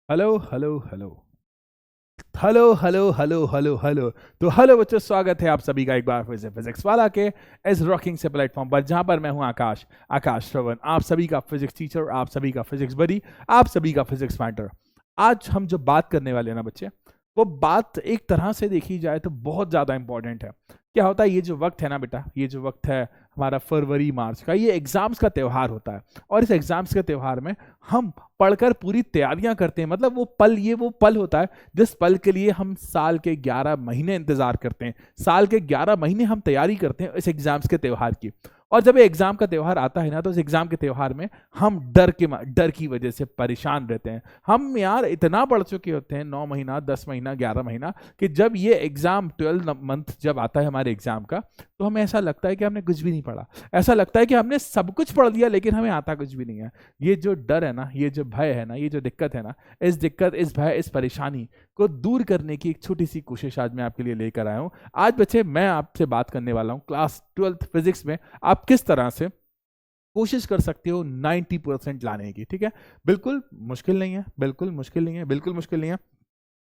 Hello hello hello hello hello hello hello hello. तो hello बच्चों, स्वागत है आप सभी का एक बार फिर से फिजिक्स वाला के इस रॉकिंग से प्लेटफॉर्म पर, जहां पर मैं हूं आकाश आकाश श्रवण, आप सभी का फिजिक्स टीचर, आप सभी का फिजिक्स बडी, आप सभी का फिजिक्स मैटर। आज हम जो बात करने वाले हैं ना बच्चे, वो बात एक तरह से देखी जाए तो बहुत ज़्यादा इंपॉर्टेंट है। क्या होता है, ये जो वक्त है ना बेटा, ये जो वक्त है हमारा फरवरी मार्च का, ये एग्जाम्स का त्यौहार होता है। और इस एग्जाम्स के त्यौहार में हम पढ़कर पूरी तैयारियां करते हैं। मतलब वो पल होता है जिस पल के लिए हम साल के 11 महीने इंतजार करते हैं। साल के 11 महीने हम तैयारी करते हैं इस एग्जाम्स के त्यौहार की। और जब ये एग्जाम का त्यौहार आता है ना, तो इस एग्जाम के त्यौहार में हम डर की वजह से परेशान रहते हैं। हम यार इतना पढ़ चुके होते हैं, 9 महीना, 10 महीना, 11 महीना, कि जब ये एग्जाम 12 मंथ जब आता है हमारे एग्जाम का, तो हमें ऐसा लगता है कि हमने कुछ भी नहीं पढ़ा। ऐसा लगता है कि हमने सब कुछ पढ़ लिया लेकिन हमें आता कुछ भी नहीं है। ये जो डर है ना, ये जो भय है ना, ये जो दिक्कत है ना, इस दिक्कत, इस भय, इस परेशानी को दूर करने की एक छोटी सी कोशिश आज मैं आपके लिए लेकर आया हूं। आज बच्चे मैं आपसे बात करने वाला हूं क्लास 12th फिजिक्स में आप किस तरह से कोशिश कर सकते हो 90% लाने की। ठीक है, बिल्कुल मुश्किल नहीं है, बिल्कुल मुश्किल नहीं है, बिल्कुल मुश्किल नहीं है।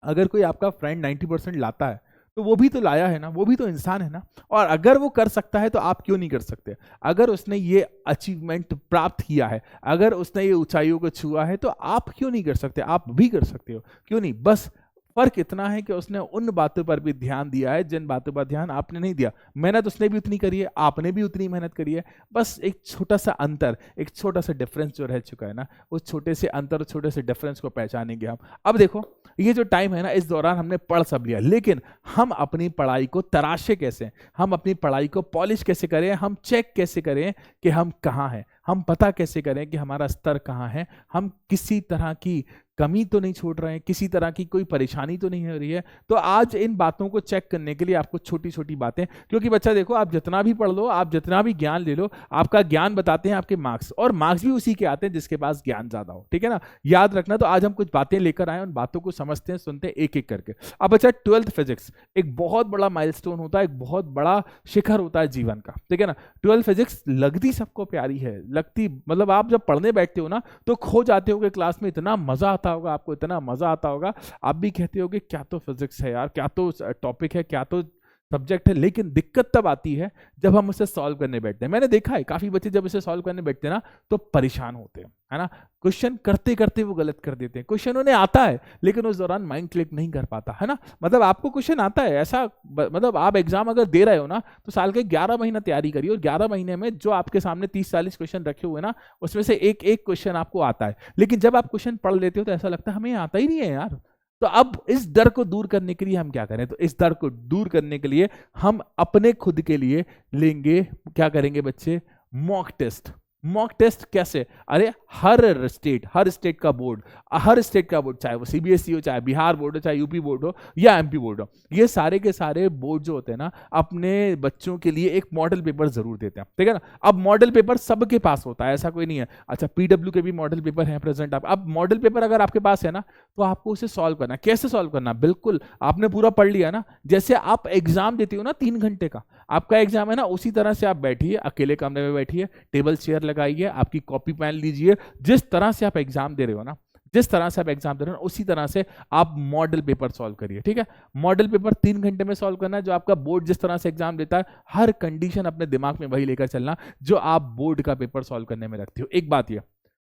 अगर कोई आपका फ्रेंड 90% लाता है तो वो भी तो लाया है ना, वो भी तो इंसान है ना। और अगर वो कर सकता है तो आप क्यों नहीं कर सकते? अगर उसने ये अचीवमेंट प्राप्त किया है, अगर उसने ये ऊंचाइयों को छुआ है, तो आप क्यों नहीं कर सकते? आप भी कर सकते हो, क्यों नहीं? बस फर्क इतना है कि उसने उन बातों पर भी ध्यान दिया है जिन बातों पर ध्यान आपने नहीं दिया। मेहनत उसने भी उतनी करी है, आपने भी उतनी मेहनत करी है। बस एक छोटा सा अंतर, एक छोटा सा डिफरेंस जो रह चुका है ना, उस छोटे से अंतर, छोटे से डिफरेंस को पहचानेंगे हम। अब देखो, ये जो टाइम है ना, इस दौरान हमने पढ़ सब लिया, लेकिन हम अपनी पढ़ाई को तराशे कैसे? हम अपनी पढ़ाई को पॉलिश कैसे करें? हम चेक कैसे करें कि हम कहाँ हैं? हम पता कैसे करें कि हमारा स्तर कहाँ है? हम किसी तरह की कमी तो नहीं छोड़ रहे हैं, किसी तरह की कोई परेशानी तो नहीं हो रही है? तो आज इन बातों को चेक करने के लिए आपको छोटी छोटी बातें, क्योंकि बच्चा देखो, आप जितना भी पढ़ लो, आप जितना भी ज्ञान ले लो, आपका ज्ञान बताते हैं आपके मार्क्स, और मार्क्स भी उसी के आते हैं जिसके पास ज्ञान ज्यादा हो। ठीक है ना, याद रखना। तो आज हम कुछ बातें लेकर आए, उन बातों को समझते हैं, सुनते हैं एक एक करके। अब बच्चा, 12th फिजिक्स एक बहुत बड़ा माइलस्टोन होता है, एक बहुत बड़ा शिखर होता है जीवन का। ठीक है ना, 12th फिजिक्स लगती सबको प्यारी है, लगती मतलब आप जब पढ़ने बैठते हो ना, तो खो जाते हो कि क्लास में इतना मजा आता होगा, आपको इतना मजा आता होगा, आप भी कहते हो कि क्या तो फिजिक्स है यार, क्या तो टॉपिक है, क्या तो सब्जेक्ट है। लेकिन दिक्कत तब आती है जब हम उसे सॉल्व करने बैठते हैं। मैंने देखा है काफी बच्चे जब इसे सॉल्व करने बैठते हैं ना, तो परेशान होते हैं, है ना। क्वेश्चन करते करते वो गलत कर देते हैं। क्वेश्चन उन्हें आता है लेकिन उस दौरान माइंड क्लिक नहीं कर पाता, है ना। मतलब आपको क्वेश्चन आता है, ऐसा मतलब आप एग्जाम अगर दे रहे हो ना, तो साल के 11 महीना तैयारी करिए, और 11 महीने में जो आपके सामने 30-40 क्वेश्चन रखे हुए ना, उसमें से एक एक क्वेश्चन आपको आता है। लेकिन जब आप क्वेश्चन पढ़ लेते हो तो ऐसा लगता है हमें आता ही नहीं है यार। तो अब इस डर को दूर करने के लिए हम क्या करें? तो इस डर को दूर करने के लिए हम अपने खुद के लिए लेंगे, क्या करेंगे बच्चे? Mock test. मॉक टेस्ट कैसे? अरे हर स्टेट का बोर्ड, हर स्टेट का बोर्ड, चाहे वो सीबीएसई हो, चाहे बिहार बोर्ड हो, चाहे यूपी बोर्ड हो, या एमपी बोर्ड हो, ये सारे के सारे बोर्ड जो होते हैं ना, अपने बच्चों के लिए एक मॉडल पेपर जरूर देते हैं। ठीक है ना। अब मॉडल पेपर सबके पास होता है, ऐसा कोई नहीं है। अच्छा, पीडब्ल्यू के भी मॉडल पेपर है प्रेजेंट। अब मॉडल पेपर अगर आपके पास है ना, तो आपको उसे सॉल्व करना। कैसे सॉल्व करना? बिल्कुल, आपने पूरा पढ़ लिया ना, जैसे आप एग्जाम देते हो ना 3 घंटे का, आपका एग्जाम है ना, उसी तरह से आप बैठिए, अकेले कमरे में बैठिए, टेबल चेयर लगाइए, आपकी कॉपी पेन लीजिए, जिस तरह से आप एग्जाम दे रहे हो ना, जिस तरह से आप एग्जाम दे रहे हो उसी तरह से आप मॉडल पेपर सॉल्व करिए। ठीक है, मॉडल पेपर 3 घंटे में सॉल्व करना है। जो आपका बोर्ड जिस तरह से एग्जाम देता है, हर कंडीशन अपने दिमाग में वही लेकर चलना जो आप बोर्ड का पेपर सॉल्व करने में रखते हो। एक बात यह,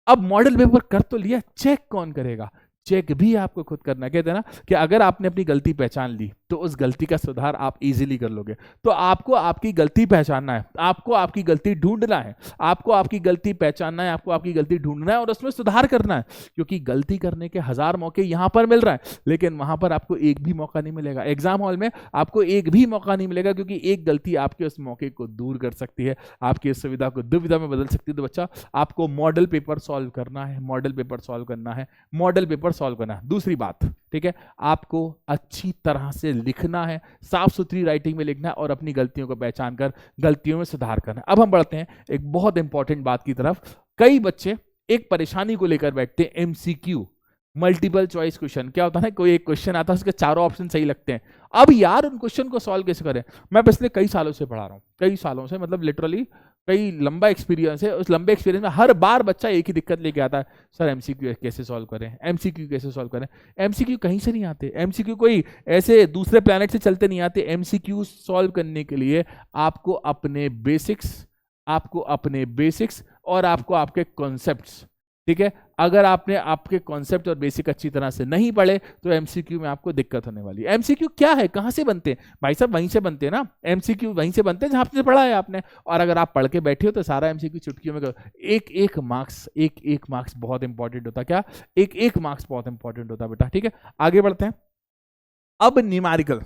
अब मॉडल पेपर कर तो लिया, चेक कौन करेगा? चेक भी आपको खुद करना। कहते हैं ना कि अगर आपने अपनी गलती पहचान ली तो उस गलती का सुधार आप इजीली कर लोगे। तो आपको आपकी गलती पहचानना है, आपको आपकी गलती ढूंढना है, आपको आपकी गलती पहचानना है, आपको आपकी गलती ढूंढना है और उसमें सुधार करना है। क्योंकि गलती करने के 1000 मौके यहां पर मिल रहा है, लेकिन वहां पर आपको एक भी मौका नहीं मिलेगा। एग्जाम हॉल में आपको एक भी मौका नहीं मिलेगा, क्योंकि एक गलती आपके उस मौके को दूर कर सकती है, आपकी उस सुविधा को दुविधा में बदल सकती है। तो बच्चा, आपको मॉडल पेपर सॉल्व करना है, मॉडल पेपर सॉल्व करना है, मॉडल पेपर सॉल्व करना है। दूसरी बात, ठीक है, आपको अच्छी तरह से लिखना है, साफ सुथरी राइटिंग में लिखना है, और अपनी गलतियों को पहचान कर गलतियों में सुधार करना है। अब हम बढ़ते हैं एक बहुत इंपॉर्टेंट बात की तरफ। कई बच्चे एक परेशानी को लेकर बैठते हैं, एमसीक्यू, मल्टीपल चॉइस क्वेश्चन। क्या होता है ना, कोई एक क्वेश्चन आता है, उसके चारों ऑप्शन सही लगते हैं। अब यार उन क्वेश्चन को सॉल्व कैसे करें? मैं पिछले कई सालों से पढ़ा रहा हूं, कई सालों से, मतलब लिटरली कई लंबा एक्सपीरियंस है, उस लंबे एक्सपीरियंस में हर बार बच्चा एक ही दिक्कत लेके आता है, सर एमसीक्यू कैसे सॉल्व करें, एमसीक्यू कैसे सॉल्व करें। एमसीक्यू कहीं से नहीं आते, एमसीक्यू कोई ऐसे दूसरे प्लैनेट से चलते नहीं आते। एमसीक्यू सॉल्व करने के लिए आपको अपने बेसिक्स और आपको आपके कॉन्सेप्ट्स, ठीक है, अगर आपने आपके कॉन्सेप्ट और बेसिक अच्छी तरह से नहीं पढ़े तो एमसीक्यू में आपको दिक्कत होने वाली है। एमसीक्यू क्या है, कहां से बनते हैं भाई साहब? वहीं से बनते हैं ना, एमसीक्यू वहीं से बनते हैं जहां आपने पढ़ा है आपने। और अगर आप पढ़ के बैठे हो तो सारा एमसीक्यू चुटकियों में एक एक मार्क्स बहुत इंपॉर्टेंट होता। क्या? एक मार्क्स बहुत इंपॉर्टेंट होता बेटा, ठीक है। आगे बढ़ते हैं। अब न्यूमेरिकल।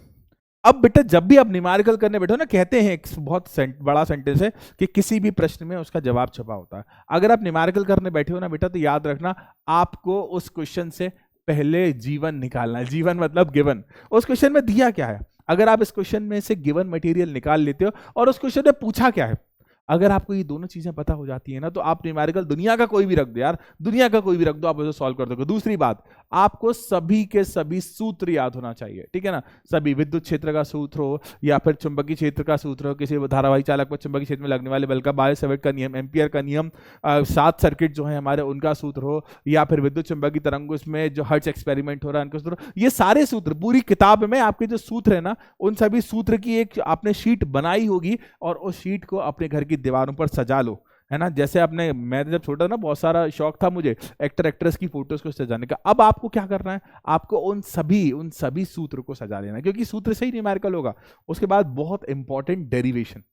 अब बेटा जब भी आप न्यूमेरिकल करने बैठो ना, कहते हैं एक बहुत बड़ा सेंटेंस है कि किसी भी प्रश्न में उसका जवाब छुपा होता है। अगर आप न्यूमेरिकल करने बैठे हो ना बेटा, तो याद रखना आपको उस क्वेश्चन से पहले जीवन निकालना है। जीवन मतलब गिवन। उस क्वेश्चन में दिया क्या है, अगर आप इस क्वेश्चन में से गिवन मटेरियल निकाल लेते हो और उस क्वेश्चन में पूछा क्या है, अगर आपको ये दोनों चीजें पता हो जाती है ना, तो आप न्यूमेरिकल दुनिया का कोई भी रख दो यार, दुनिया का कोई भी रख दो, आप उसे सॉल्व कर दोगे। दूसरी बात, आपको सभी के सभी सूत्र याद होना चाहिए, ठीक है ना। सभी विद्युत क्षेत्र का सूत्र हो या फिर चुंबकीय क्षेत्र का सूत्र हो, किसी धारावाही चालक पर चुंबकीय क्षेत्र में लगने वाले बल का, बायो-सैवर्ट का नियम, एम्पियर का नियम, 7 सर्किट जो है हमारे उनका सूत्र हो, या फिर विद्युत चुंबकीय तरंगों में जो हर्ट्ज एक्सपेरिमेंट हो रहा है उनका सूत्र, ये सारे सूत्र पूरी किताब में आपके जो सूत्र है ना, उन सभी सूत्र की एक आपने शीट बनाई होगी और उस शीट को अपने घर की दीवारों पर सजा लो, है ना। जैसे आपने, मैं जब छोटा ना बहुत सारा शौक था मुझे एक्टर एक्ट्रेस की फोटोज को सजाने का। अब आपको क्या करना है, आपको उन सभी सूत्र को सजा लेना, क्योंकि सूत्र से ही न्यूमेरिकल होगा। उसके बाद बहुत इंपॉर्टेंट डेरिवेशन,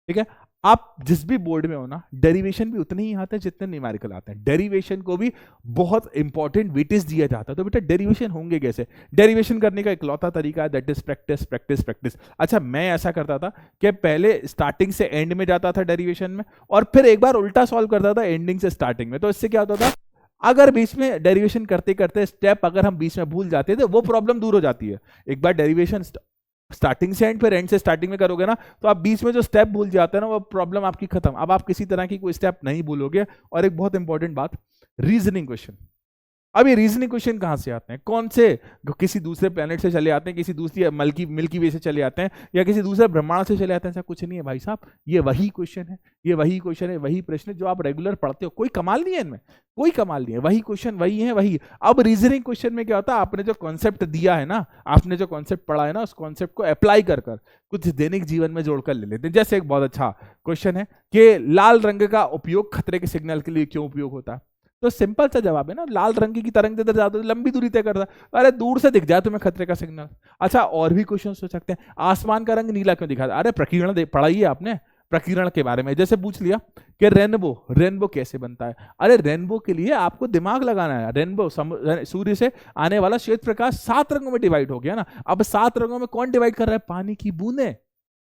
ठीक है। आप जिस भी बोर्ड में हो ना, डेरिवेशन भी उतने ही आते हैं जितने न्यूमेरिकल आते हैं। डेरिवेशन को भी बहुत इंपॉर्टेंट वेटेज दिया जाता है। तो बेटा डेरिवेशन होंगे कैसे? डेरिवेशन करने का इकलौता तरीका है, that is practice practice practice. अच्छा, मैं ऐसा करता था कि पहले स्टार्टिंग से एंड में जाता था डेरिवेशन में, और फिर एक बार उल्टा सॉल्व करता था एंडिंग से स्टार्टिंग में। तो इससे क्या होता था, अगर बीच में डेरिवेशन करते करते स्टेप अगर हम बीच में भूल जाते थे, वो प्रॉब्लम दूर हो जाती है। एक बार डेरिवेशन स्टार्टिंग से एंड, फिर एंड से स्टार्टिंग में करोगे ना, तो आप बीच में जो स्टेप भूल जाते हैं ना, वो प्रॉब्लम आपकी खत्म। अब आप किसी तरह की कोई स्टेप नहीं भूलोगे। और एक बहुत इंपॉर्टेंट बात, रीजनिंग क्वेश्चन। अब ये रीजनिंग क्वेश्चन कहां से आते हैं? कौन से? किसी दूसरे प्लेनेट से चले आते हैं, किसी दूसरी मिल्की वे से चले आते हैं, या किसी दूसरे ब्रह्मांड से चले आते हैं? ऐसा कुछ नहीं है भाई साहब, ये वही क्वेश्चन है, ये वही क्वेश्चन है, वही प्रश्न जो आप रेगुलर पढ़ते हो। कोई कमाल नहीं है इनमें, कोई कमाल नहीं है, वही क्वेश्चन वही है वही। अब रीजनिंग क्वेश्चन में क्या होता है, आपने जो कॉन्सेप्ट दिया है ना, आपने जो कॉन्सेप्ट पढ़ा है ना, उस कॉन्सेप्ट को अप्लाई कर कुछ दैनिक जीवन में जोड़कर ले लेते हैं। जैसे एक बहुत अच्छा क्वेश्चन है कि लाल रंग का उपयोग खतरे के सिग्नल के लिए क्यों उपयोग होता है? तो सिंपल सा जवाब है ना, लाल रंग की तरंग इधर जाती है, लंबी दूरी तय करता है। अरे दूर से दिख जाए तुम्हें खतरे का सिग्नल। अच्छा, और भी क्वेश्चन सोच सकते हैं, आसमान का रंग नीला क्यों दिखाता है? अरे प्रकीर्णन पढ़ाई है आपने, प्रकीर्णन के बारे में। जैसे पूछ लिया कि रेनबो कैसे बनता है? अरे रेनबो के लिए आपको दिमाग लगाना है। रेनबो सूर्य से आने वाला श्वेत प्रकाश 7 रंगों में डिवाइड हो गया ना। अब 7 रंगों में कौन डिवाइड कर रहा है? पानी की बूंदें।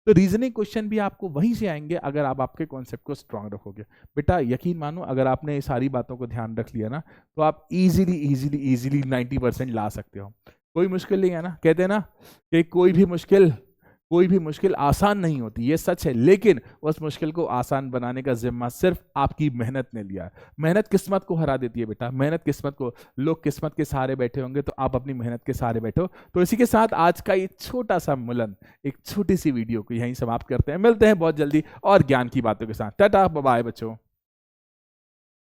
तो रीजनिंग क्वेश्चन भी आपको वहीं से आएंगे अगर आप आपके कॉन्सेप्ट को स्ट्रांग रखोगे। बेटा यकीन मानो, अगर आपने ये सारी बातों को ध्यान रख लिया ना, तो आप इजीली 90% ला सकते हो। कोई मुश्किल नहीं है ना। कहते हैं ना कि कोई भी मुश्किल आसान नहीं होती, ये सच है, लेकिन उस मुश्किल को आसान बनाने का जिम्मा सिर्फ आपकी मेहनत ने लिया है। मेहनत किस्मत को हरा देती है बेटा, मेहनत किस्मत को। लोग किस्मत के सहारे बैठे होंगे, तो आप अपनी मेहनत के सहारे बैठो। तो इसी के साथ आज का एक छोटा सा मिलन, एक छोटी सी वीडियो को यहीं समाप्त करते हैं। मिलते हैं बहुत जल्दी और ज्ञान की बातों के साथ। टाटा बाय बाय बच्चों।